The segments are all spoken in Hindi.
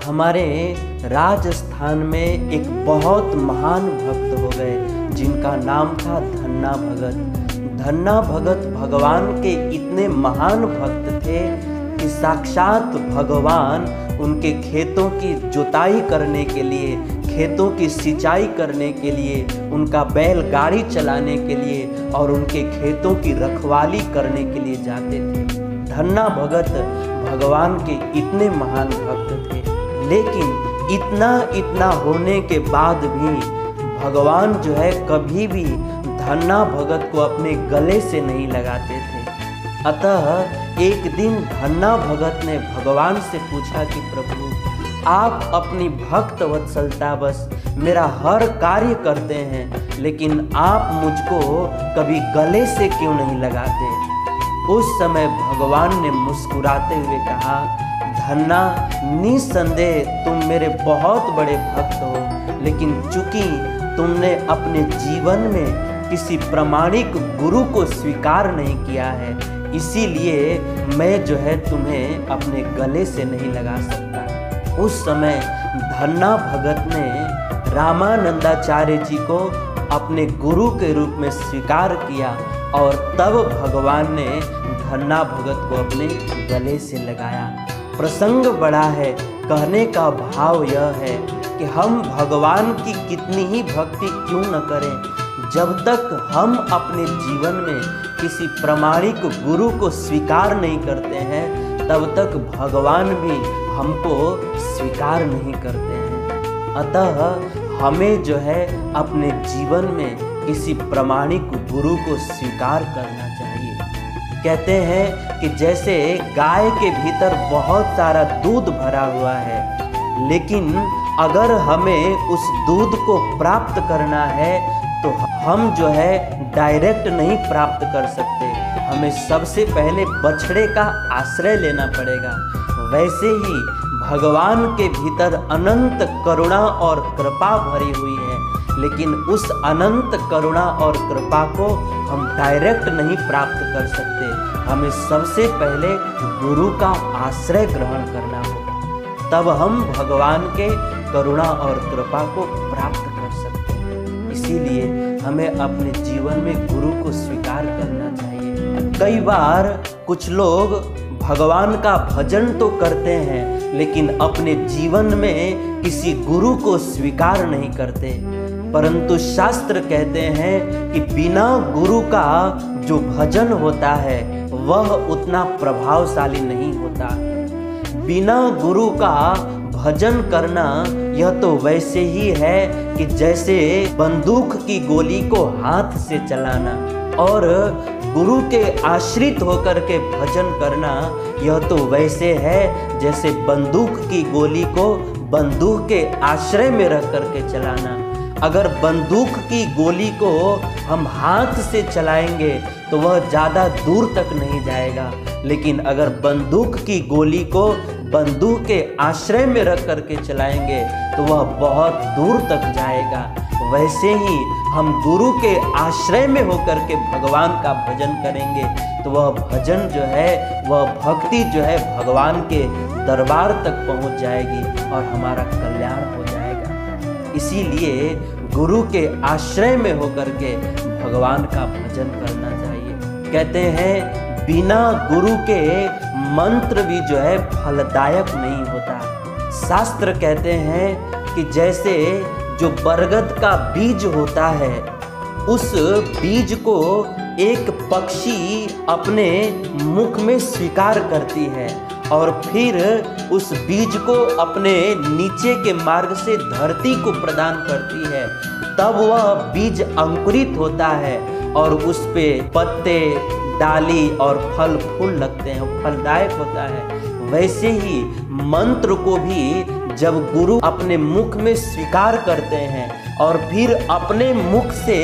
हमारे राजस्थान में एक बहुत महान भक्त हो गए जिनका नाम था धन्ना भगत। धन्ना भगत भगवान के इतने महान भक्त थे कि साक्षात भगवान उनके खेतों की जुताई करने के लिए, खेतों की सिंचाई करने के लिए, उनका बैलगाड़ी चलाने के लिए और उनके खेतों की रखवाली करने के लिए जाते थे। धन्ना भगत भगवान के इतने महान भक्त थे, लेकिन इतना होने के बाद भी भगवान जो है कभी भी धन्ना भगत को अपने गले से नहीं लगाते थे। अतः एक दिन धन्ना भगत ने भगवान से पूछा कि प्रभु, आप अपनी भक्त वत्सलता बस मेरा हर कार्य करते हैं, लेकिन आप मुझको कभी गले से क्यों नहीं लगाते? उस समय भगवान ने मुस्कुराते हुए कहा, धन्ना, निसंदेह तुम मेरे बहुत बड़े भक्त हो, लेकिन चूंकि तुमने अपने जीवन में किसी प्रामाणिक गुरु को स्वीकार नहीं किया है, इसीलिए मैं जो है तुम्हें अपने गले से नहीं लगा सकता। उस समय धन्ना भगत ने रामानंदाचार्य जी को अपने गुरु के रूप में स्वीकार किया और तब भगवान ने धन्ना भगत को अपने गले से लगाया। प्रसंग बड़ा है, कहने का भाव यह है कि हम भगवान की कितनी ही भक्ति क्यों न करें, जब तक हम अपने जीवन में किसी प्रामाणिक गुरु को स्वीकार नहीं करते हैं, तब तक भगवान भी हमको स्वीकार नहीं करते हैं। अतः हमें जो है अपने जीवन में किसी प्रामाणिक गुरु को स्वीकार करना चाहिए। कहते हैं कि जैसे गाय के भीतर बहुत सारा दूध भरा हुआ है, लेकिन अगर हमें उस दूध को प्राप्त करना है तो हम जो है डायरेक्ट नहीं प्राप्त कर सकते, हमें सबसे पहले बछड़े का आश्रय लेना पड़ेगा। वैसे ही भगवान के भीतर अनंत करुणा और कृपा भरी हुई है, लेकिन उस अनंत करुणा और कृपा को हम डायरेक्ट नहीं प्राप्त कर सकते, हमें सबसे पहले गुरु का आश्रय ग्रहण करना होगा, तब हम भगवान के करुणा और कृपा को प्राप्त कर सकते हैं। इसीलिए हमें अपने जीवन में गुरु को स्वीकार करना चाहिए। कई बार कुछ लोग भगवान का भजन तो करते हैं, लेकिन अपने जीवन में किसी गुरु को स्वीकार नहीं करते। परंतु शास्त्र कहते हैं कि बिना गुरु का जो भजन होता है वह उतना प्रभावशाली नहीं होता। बिना गुरु का भजन करना यह तो वैसे ही है कि जैसे बंदूक की गोली को हाथ से चलाना, और गुरु के आश्रित होकर के भजन करना यह तो वैसे है जैसे बंदूक की गोली को बंदूक के आश्रय में रख करके चलाना। अगर बंदूक की गोली को हम हाथ से चलाएंगे तो वह ज़्यादा दूर तक नहीं जाएगा, लेकिन अगर बंदूक की गोली को बंदूक के आश्रय में रख करके चलाएंगे तो वह बहुत दूर तक जाएगा। वैसे ही हम गुरु के आश्रय में होकर के भगवान का भजन करेंगे तो वह भजन जो है, वह भक्ति जो है भगवान के दरबार तक पहुंच जाएगी और हमारा कल्याण हो जाएगा। इसीलिए गुरु के आश्रय में होकर के भगवान का भजन करना चाहिए। कहते हैं बिना गुरु के मंत्र भी जो है फलदायक नहीं होता। शास्त्र कहते हैं कि जैसे जो बरगद का बीज होता है, उस बीज को एक पक्षी अपने मुख में स्वीकार करती है और फिर उस बीज को अपने नीचे के मार्ग से धरती को प्रदान करती है, तब वह बीज अंकुरित होता है और उस पे पत्ते, डाली और फल फूल लगते हैं, फलदायक होता है। वैसे ही मंत्र को भी जब गुरु अपने मुख में स्वीकार करते हैं और फिर अपने मुख से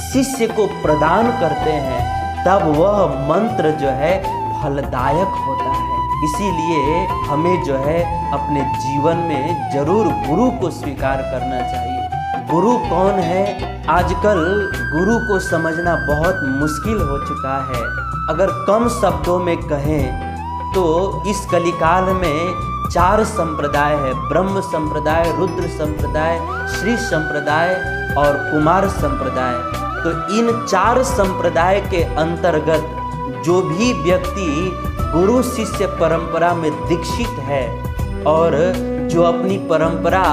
शिष्य को प्रदान करते हैं, तब वह मंत्र जो है फलदायक होता है। इसीलिए हमें जो है अपने जीवन में जरूर गुरु को स्वीकार करना चाहिए। गुरु कौन है? आजकल गुरु को समझना बहुत मुश्किल हो चुका है। अगर कम शब्दों में कहें तो इस कलिकाल में 4 संप्रदाय है, ब्रह्म संप्रदाय, रुद्र संप्रदाय, श्री संप्रदाय और कुमार संप्रदाय। तो इन 4 संप्रदाय के अंतर्गत जो भी व्यक्ति गुरु शिष्य परंपरा में दीक्षित है और जो अपनी परंपरा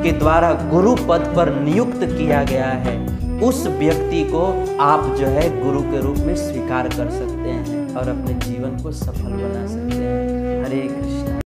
के द्वारा गुरु पद पर नियुक्त किया गया है, उस व्यक्ति को आप जो है गुरु के रूप में स्वीकार कर सकते हैं और अपने जीवन को सफल बना सकते हैं। हरे कृष्ण।